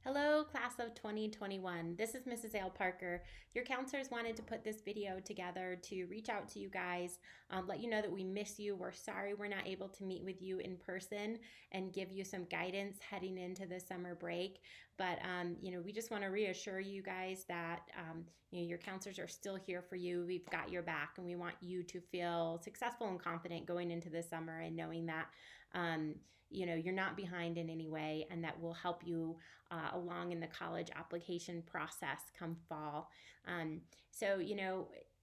Hello, class of 2021. This is Mrs. Ale Parker. Your counselors wanted to put this video together to reach out to you guys, let you know that we miss you. We're sorry we're not able to meet with you in person and give you some guidance heading into the summer break. But, we just want to reassure you guys that, your counselors are still here for you. We've got your back, and we want you to feel successful and confident going into the summer and knowing that, you're not behind in any way, and that will help you along in the college application process come fall.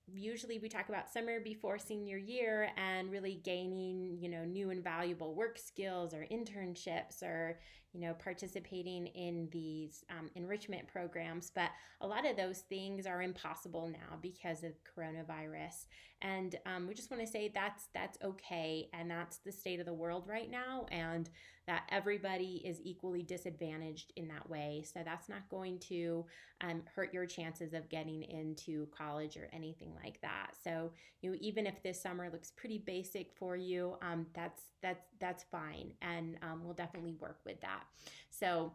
Usually we talk about summer before senior year and really gaining, new and valuable work skills or internships or, participating in these enrichment programs. But a lot of those things are impossible now because of coronavirus. And we just want to say that's okay. And that's the state of the world right now. And that everybody is equally disadvantaged in that way. So that's not going to hurt your chances of getting into college or anything like that. So even if this summer looks pretty basic for you, that's fine, and we'll definitely work with that. So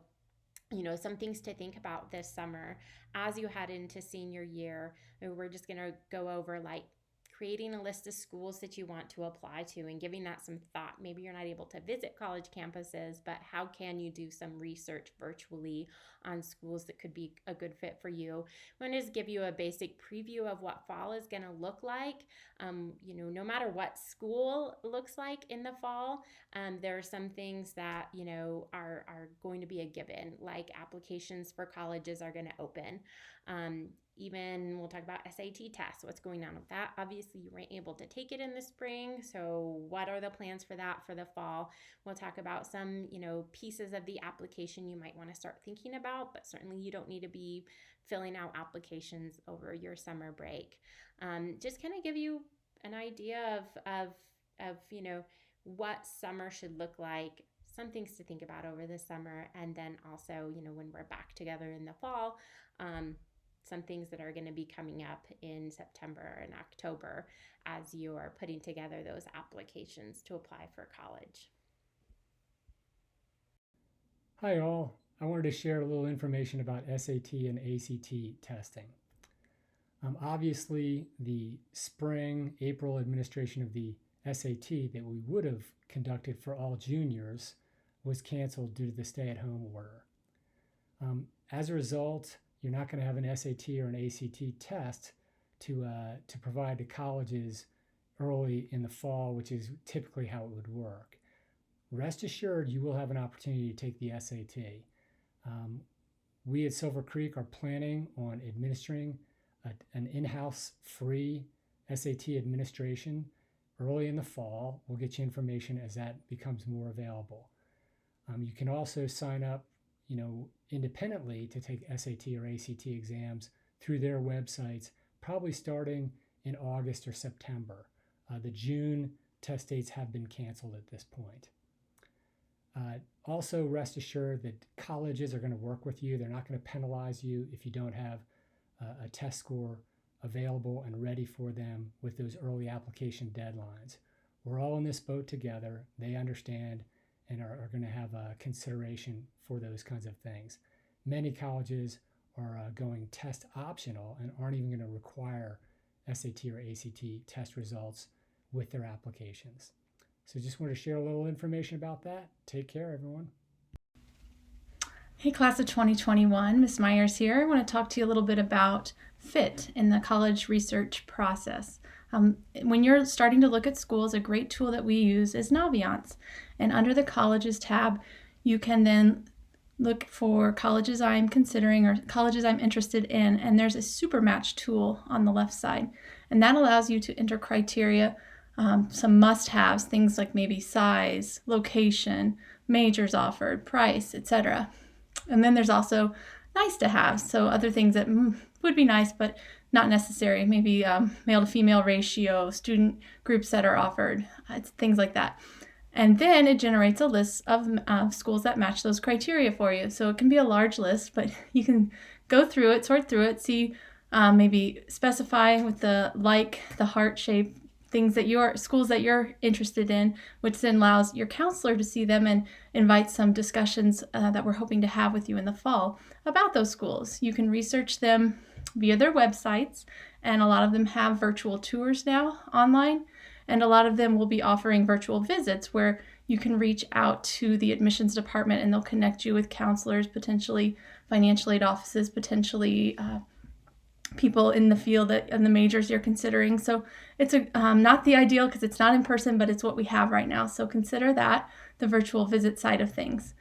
some things to think about this summer as you head into senior year. We're just going to go over like creating a list of schools that you want to apply to and giving that some thought. Maybe you're not able to visit college campuses, but how can you do some research virtually on schools that could be a good fit for you? I want to just give you a basic preview of what fall is going to look like. No matter what school looks like in the fall, there are some things that, are going to be a given, like applications for colleges are going to open. Even we'll talk about SAT tests, what's going on with that. Obviously, you weren't able to take it in the spring, so what are the plans for that for the fall? We'll talk about some, pieces of the application you might want to start thinking about, but certainly you don't need to be filling out applications over your summer break. Just kind of give you an idea of what summer should look like, some things to think about over the summer, and then also, when we're back together in the fall, some things that are going to be coming up in September and October as you are putting together those applications to apply for college. Hi all, I wanted to share a little information about SAT and ACT testing. Obviously, the spring, April administration of the SAT that we would have conducted for all juniors was canceled due to the stay-at-home order. As a result, you're not going to have an SAT or an ACT test to provide to colleges early in the fall, which is typically how it would work. Rest assured, you will have an opportunity to take the SAT. We at Silver Creek are planning on administering an in-house free SAT administration early in the fall. We'll get you information as that becomes more available. You can also sign up independently to take SAT or ACT exams through their websites, probably starting in August or September. The June test dates have been canceled at this point. Also, rest assured that colleges are going to work with you. They're not going to penalize you if you don't have a test score available and ready for them with those early application deadlines. We're all in this boat together. They understand and are going to have a consideration for those kinds of things. Many colleges are going test optional and aren't even going to require SAT or ACT test results with their applications. So just want to share a little information about that. Take care, everyone. Hey, class of 2021, Ms. Myers here. I want to talk to you a little bit about FIT in the college research process. When you're starting to look at schools, a great tool that we use is Naviance. And under the colleges tab, you can then look for colleges I'm considering or colleges I'm interested in. And there's a super match tool on the left side. And that allows you to enter criteria, some must-haves, things like maybe size, location, majors offered, price, etc. And then there's also nice to have, so other things that would be nice but not necessary, maybe male to female ratio, student groups that are offered, things like that. And then it generates a list of schools that match those criteria for you. So it can be a large list, but you can go through it, sort through it, see, maybe specify with the heart shape things that schools that you're interested in, which then allows your counselor to see them and invite some discussions that we're hoping to have with you in the fall about those schools. You can research them via their websites, and a lot of them have virtual tours now online, and a lot of them will be offering virtual visits where you can reach out to the admissions department and they'll connect you with counselors, potentially financial aid offices, potentially people in the field and the majors you're considering. So it's not the ideal because it's not in person, but it's what we have right now. So consider that, the virtual visit side of things.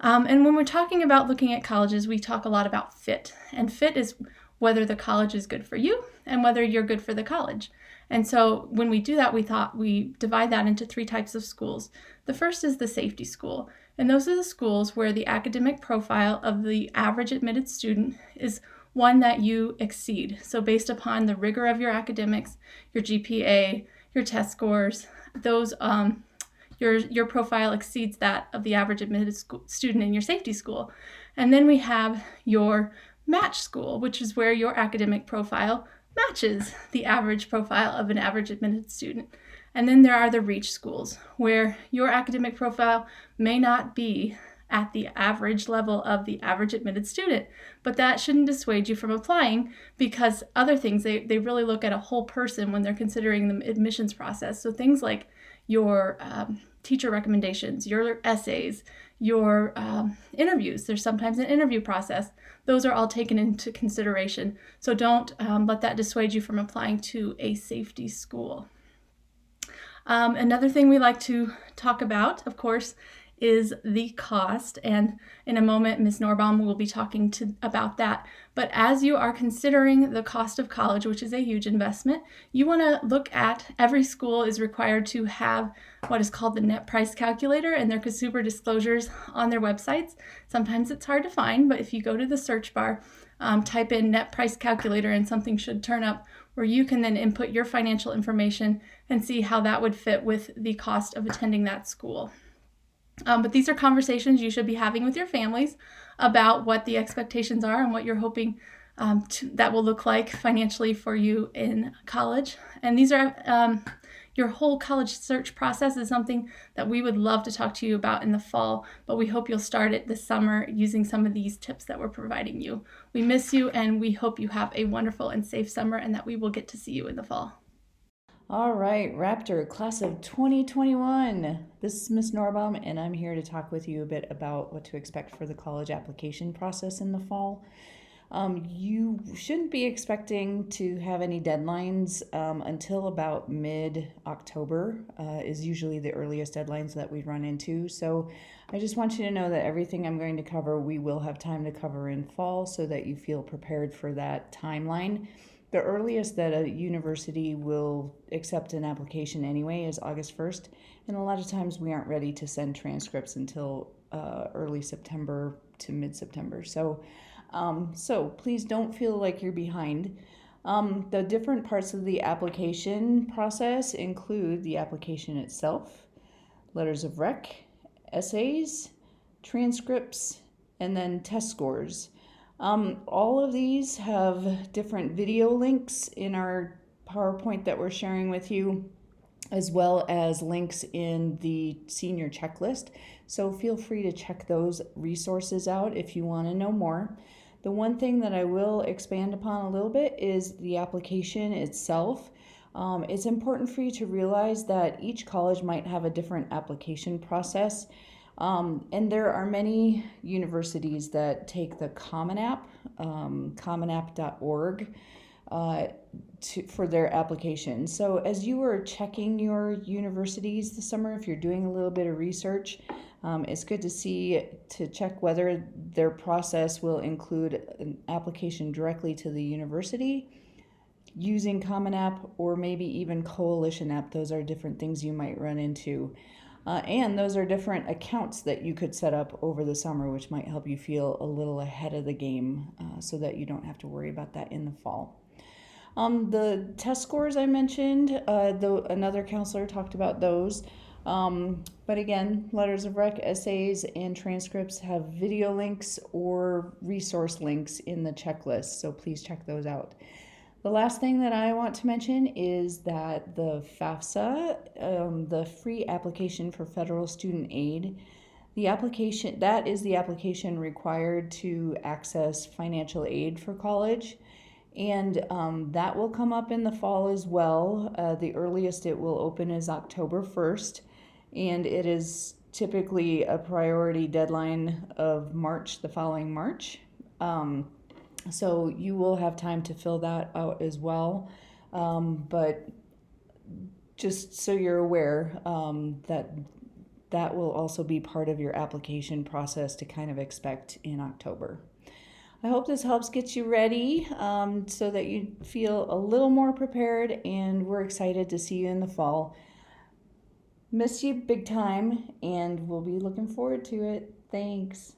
And when we're talking about looking at colleges, we talk a lot about fit. And fit is whether the college is good for you and whether you're good for the college. And so when we do that, we thought we divide that into 3 types of schools. The first is the safety school. And those are the schools where the academic profile of the average admitted student is one that you exceed. So based upon the rigor of your academics, your GPA, your test scores, those your profile exceeds that of the average admitted student in your safety school. And then we have your match school, which is where your academic profile matches the average profile of an average admitted student. And then there are the reach schools, where your academic profile may not be at the average level of the average admitted student, but that shouldn't dissuade you from applying, because other things, they really look at a whole person when they're considering the admissions process. So things like your teacher recommendations, your essays, your interviews. There's sometimes an interview process. Those are all taken into consideration. So don't let that dissuade you from applying to a safety school. Another thing we like to talk about, of course, is the cost. And in a moment, Ms. Norbaum will be talking about that. But as you are considering the cost of college, which is a huge investment, you want to look at, every school is required to have what is called the net price calculator and their consumer disclosures on their websites. Sometimes it's hard to find, but if you go to the search bar, type in net price calculator and something should turn up where you can then input your financial information and see how that would fit with the cost of attending that school. But these are conversations you should be having with your families about what the expectations are and what you're hoping that will look like financially for you in college. And these are your whole college search process is something that we would love to talk to you about in the fall, but we hope you'll start it this summer using some of these tips that we're providing you. We miss you, and we hope you have a wonderful and safe summer and that we will get to see you in the fall. All right, Raptor, class of 2021. This is Ms. Norbaum, and I'm here to talk with you a bit about what to expect for the college application process in the fall. You shouldn't be expecting to have any deadlines until about mid-October is usually the earliest deadlines that we run into. So I just want you to know that everything I'm going to cover, we will have time to cover in fall so that you feel prepared for that timeline. The earliest that a university will accept an application anyway is August 1st, and a lot of times we aren't ready to send transcripts until early September to mid-September. So please don't feel like you're behind. The different parts of the application process include the application itself, letters of rec, essays, transcripts, and then test scores. All of these have different video links in our PowerPoint that we're sharing with you, as well as links in the senior checklist. So feel free to check those resources out if you want to know more. The one thing that I will expand upon a little bit is the application itself. It's important for you to realize that each college might have a different application process. And there are many universities that take the Common App, commonapp.org, for their application. So as you are checking your universities this summer, if you're doing a little bit of research, it's good to check whether their process will include an application directly to the university using Common App, or maybe even Coalition App. Those are different things you might run into. And those are different accounts that you could set up over the summer, which might help you feel a little ahead of the game so that you don't have to worry about that in the fall. The test scores I mentioned, another counselor talked about those. But again, letters of rec, essays, and transcripts have video links or resource links in the checklist, so please check those out. The last thing that I want to mention is that the FAFSA, the free application for federal student aid, that is the application required to access financial aid for college. And that will come up in the fall as well. The earliest it will open is October 1st, and it is typically a priority deadline of March, the following March. So you will have time to fill that out as well. But just so you're aware, that will also be part of your application process to kind of expect in October. I hope this helps get you ready so that you feel a little more prepared, and we're excited to see you in the fall. Miss you big time, and we'll be looking forward to it. Thanks.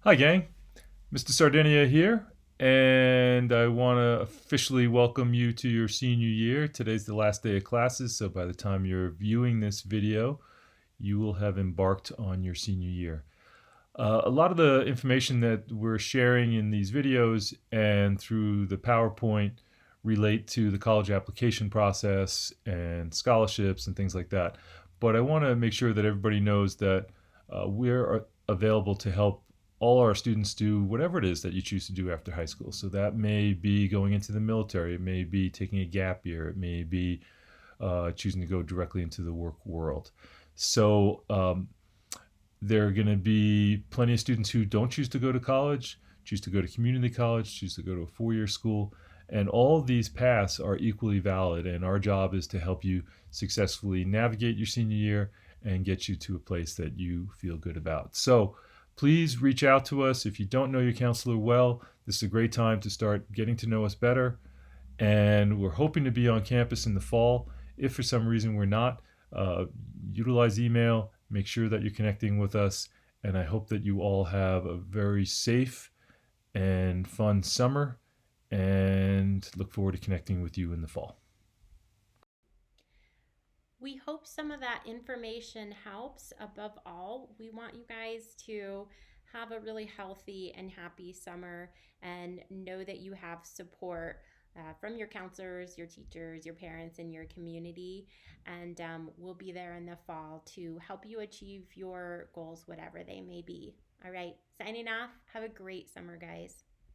Hi, gang. Mr. Sardinia here, and I want to officially welcome you to your senior year. Today's the last day of classes, so by the time you're viewing this video, you will have embarked on your senior year. A lot of the information that we're sharing in these videos and through the PowerPoint relate to the college application process and scholarships and things like that. But I want to make sure that everybody knows that we're available to help all our students do whatever it is that you choose to do after high school. So that may be going into the military, it may be taking a gap year, it may be choosing to go directly into the work world. So there are going to be plenty of students who don't choose to go to college, choose to go to community college, choose to go to a four-year school, and all of these paths are equally valid, and our job is to help you successfully navigate your senior year and get you to a place that you feel good about. So please reach out to us. If you don't know your counselor well, this is a great time to start getting to know us better, and we're hoping to be on campus in the fall. If for some reason we're not, utilize email. Make sure that you're connecting with us, and I hope that you all have a very safe and fun summer, and look forward to connecting with you in the fall. We hope some of that information helps. Above all, we want you guys to have a really healthy and happy summer and know that you have support from your counselors, your teachers, your parents, and your community. And we'll be there in the fall to help you achieve your goals, whatever they may be. All right, signing off. Have a great summer, guys.